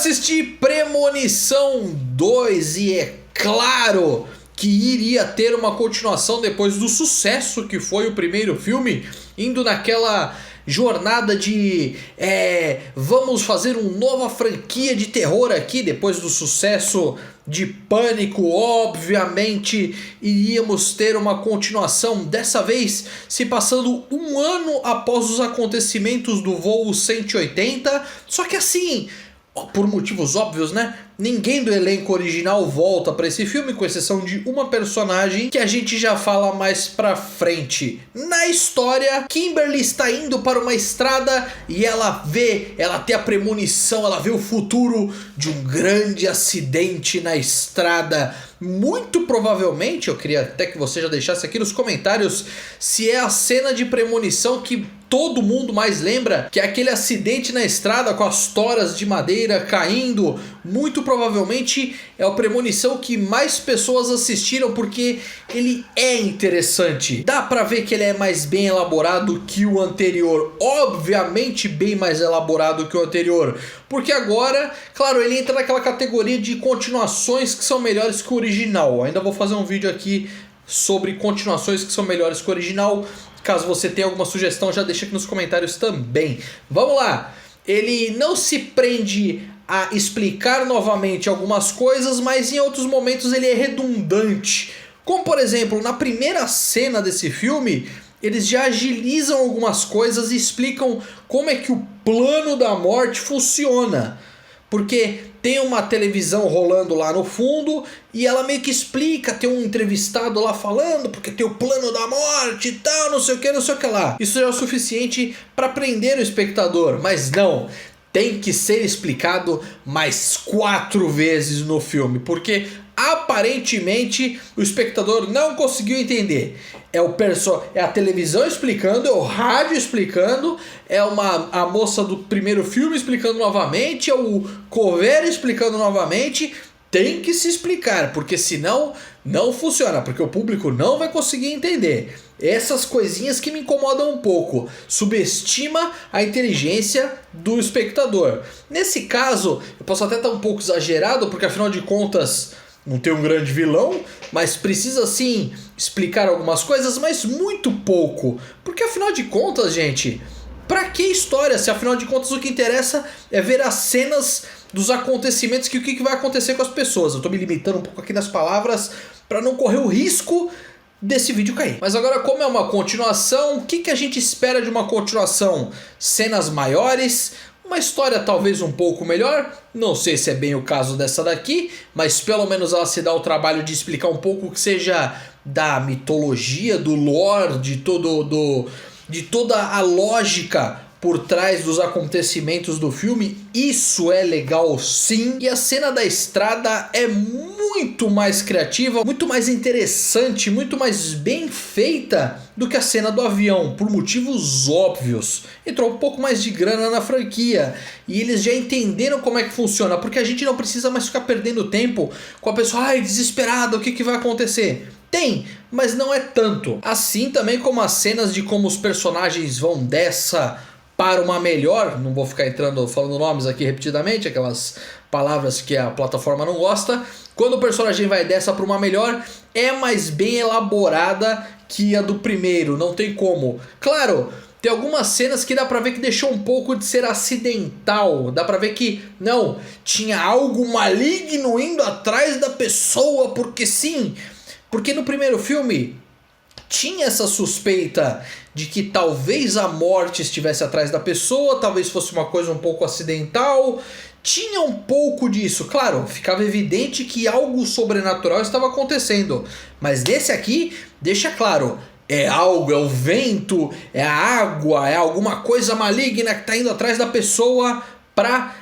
assisti Premonição 2 e é claro que iria ter uma continuação depois do sucesso que foi o primeiro filme, indo naquela jornada de vamos fazer uma nova franquia de terror aqui, depois do sucesso de Pânico, obviamente iríamos ter uma continuação, dessa vez se passando um ano após os acontecimentos do voo 180, só que assim, por motivos óbvios, né? Ninguém do elenco original volta para esse filme, com exceção de uma personagem que a gente já fala mais pra frente. Na história, Kimberly está indo para uma estrada e ela tem a premonição, ela vê o futuro de um grande acidente na estrada. Muito provavelmente, eu queria até que você já deixasse aqui nos comentários se é a cena de premonição que todo mundo mais lembra, que é aquele acidente na estrada com as toras de madeira caindo. Muito provavelmente é a premonição que mais pessoas assistiram, porque ele é interessante. Dá pra ver que ele é mais bem elaborado que o anterior, obviamente bem mais elaborado que o anterior, porque agora, claro, ele entra naquela categoria de continuações que são melhores que o original. Ainda vou fazer um vídeo aqui sobre continuações que são melhores que o original. Caso você tenha alguma sugestão, já deixa aqui nos comentários também. Vamos lá! Ele não se prende a explicar novamente algumas coisas, mas em outros momentos ele é redundante. Como, por exemplo, na primeira cena desse filme, eles já agilizam algumas coisas e explicam como é que o plano da morte funciona. Porque tem uma televisão rolando lá no fundo e ela meio que explica, tem um entrevistado lá falando, porque tem o plano da morte e tal, não sei o que lá. Isso já é o suficiente para prender o espectador, mas não, tem que ser explicado mais 4 vezes no filme, porque aparentemente o espectador não conseguiu entender. É a televisão explicando, é o rádio explicando, é a moça do primeiro filme explicando novamente, é o coveiro explicando novamente. Tem que se explicar, porque senão não funciona, porque o público não vai conseguir entender. Essas coisinhas que me incomodam um pouco. Subestima a inteligência do espectador. Nesse caso, eu posso até estar um pouco exagerado, porque afinal de contas não tem um grande vilão, mas precisa sim explicar algumas coisas, mas muito pouco. Porque afinal de contas, gente, pra que história? Se afinal de contas o que interessa é ver as cenas dos acontecimentos, que o que vai acontecer com as pessoas. Eu tô me limitando um pouco aqui nas palavras para não correr o risco desse vídeo cair. Mas agora, como é uma continuação, o que a gente espera de uma continuação? Cenas maiores, uma história talvez um pouco melhor, não sei se é bem o caso dessa daqui, mas pelo menos ela se dá o trabalho de explicar um pouco que seja da mitologia, do lore, de toda a lógica por trás dos acontecimentos do filme. Isso é legal sim. E a cena da estrada é muito mais criativa, muito mais interessante, muito mais bem feita do que a cena do avião, por motivos óbvios. Entrou um pouco mais de grana na franquia e eles já entenderam como é que funciona, porque a gente não precisa mais ficar perdendo tempo com a pessoa, ai, desesperada, o que vai acontecer? Tem, mas não é tanto. Assim também como as cenas de como os personagens vão dessa para uma melhor, não vou ficar falando nomes aqui repetidamente, aquelas palavras que a plataforma não gosta. Quando o personagem vai dessa para uma melhor, é mais bem elaborada que a do primeiro, não tem como. Claro, tem algumas cenas que dá pra ver que deixou um pouco de ser acidental, dá pra ver que não, tinha algo maligno indo atrás da pessoa, porque sim, porque no primeiro filme tinha essa suspeita de que talvez a morte estivesse atrás da pessoa, talvez fosse uma coisa um pouco acidental. Tinha um pouco disso, claro, ficava evidente que algo sobrenatural estava acontecendo. Mas nesse aqui, deixa claro, é algo, é o vento, é a água, é alguma coisa maligna que está indo atrás da pessoa para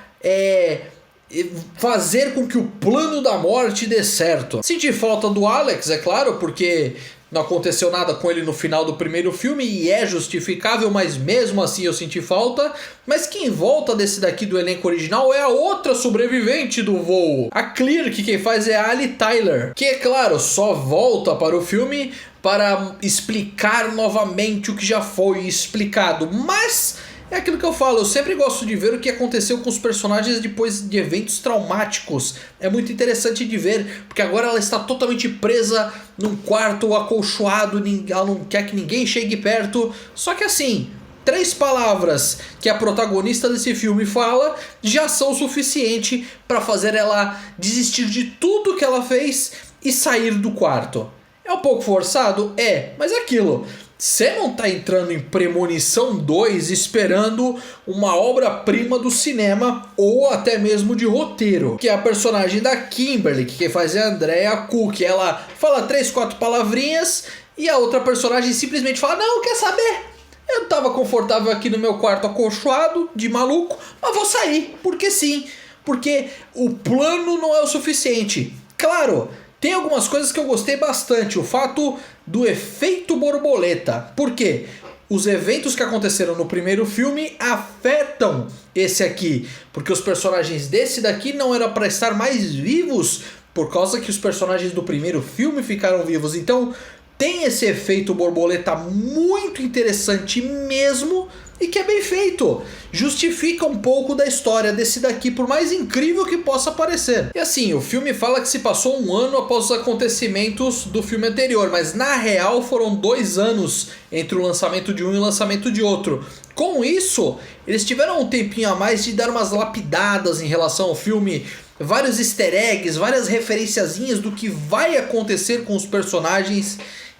fazer com que o plano da morte dê certo. Senti falta do Alex, é claro, porque não aconteceu nada com ele no final do primeiro filme e é justificável, mas mesmo assim eu senti falta. Mas quem volta desse daqui do elenco original é a outra sobrevivente do voo. A Clear, que quem faz é a Ali Tyler, que é claro, só volta para o filme para explicar novamente o que já foi explicado. Mas É aquilo que eu falo, eu sempre gosto de ver o que aconteceu com os personagens depois de eventos traumáticos. É muito interessante de ver, porque agora ela está totalmente presa num quarto acolchoado, ela não quer que ninguém chegue perto. Só que assim, 3 palavras que a protagonista desse filme fala já são o suficiente para fazer ela desistir de tudo que ela fez e sair do quarto. É um pouco forçado? É, mas é aquilo. Você não tá entrando em Premonição 2 esperando uma obra-prima do cinema ou até mesmo de roteiro. Que é a personagem da Kimberly, que quem faz é a Andrea Cook. Ela fala 3, 4 palavrinhas e a outra personagem simplesmente fala: não, quer saber? Eu tava confortável aqui no meu quarto acolchoado, de maluco, mas vou sair, porque sim. Porque o plano não é o suficiente. Claro, tem algumas coisas que eu gostei bastante. O fato do efeito borboleta. Por quê? Os eventos que aconteceram no primeiro filme afetam esse aqui. Porque os personagens desse daqui não eram para estar mais vivos por causa que os personagens do primeiro filme ficaram vivos. Então tem esse efeito borboleta muito interessante mesmo e que é bem feito. Justifica um pouco da história desse daqui, por mais incrível que possa parecer. E assim, o filme fala que se passou 1 ano após os acontecimentos do filme anterior, mas na real foram 2 anos entre o lançamento de um e o lançamento de outro. Com isso, eles tiveram um tempinho a mais de dar umas lapidadas em relação ao filme, vários easter eggs, várias referenciazinhas do que vai acontecer com os personagens.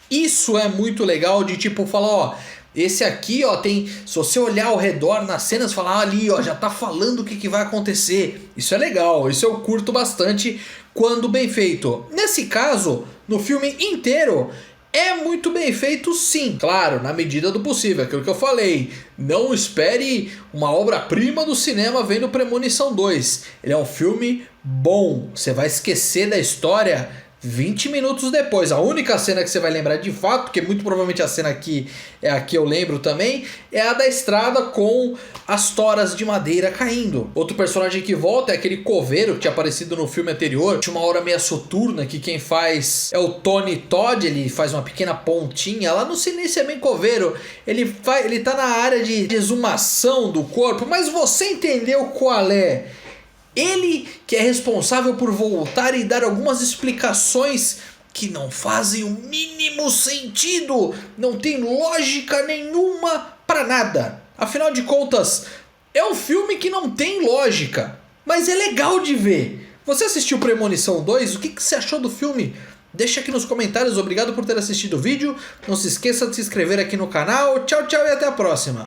Isso é muito legal, de tipo falar, ó, esse aqui, ó, tem, se você olhar ao redor nas cenas, falar ali, ó, já tá falando o que vai acontecer. Isso é legal, isso eu curto bastante quando bem feito. Nesse caso, no filme inteiro, é muito bem feito sim. Claro, na medida do possível, aquilo que eu falei. Não espere uma obra-prima do cinema vendo Premonição 2. Ele é um filme bom, você vai esquecer da história 20 minutos depois. A única cena que você vai lembrar de fato, que muito provavelmente a cena aqui é a que eu lembro também, é a da estrada com as toras de madeira caindo. Outro personagem que volta é aquele coveiro que tinha aparecido no filme anterior. Tinha uma hora meia soturna que quem faz é o Tony Todd. Ele faz uma pequena pontinha lá, não sei nem se é bem coveiro. Ele tá na área de exumação do corpo, mas você entendeu qual é. Ele que é responsável por voltar e dar algumas explicações que não fazem o mínimo sentido. Não tem lógica nenhuma pra nada. Afinal de contas, é um filme que não tem lógica, mas é legal de ver. Você assistiu Premonição 2? O que você achou do filme? Deixa aqui nos comentários. Obrigado por ter assistido o vídeo. Não se esqueça de se inscrever aqui no canal. Tchau, tchau e até a próxima.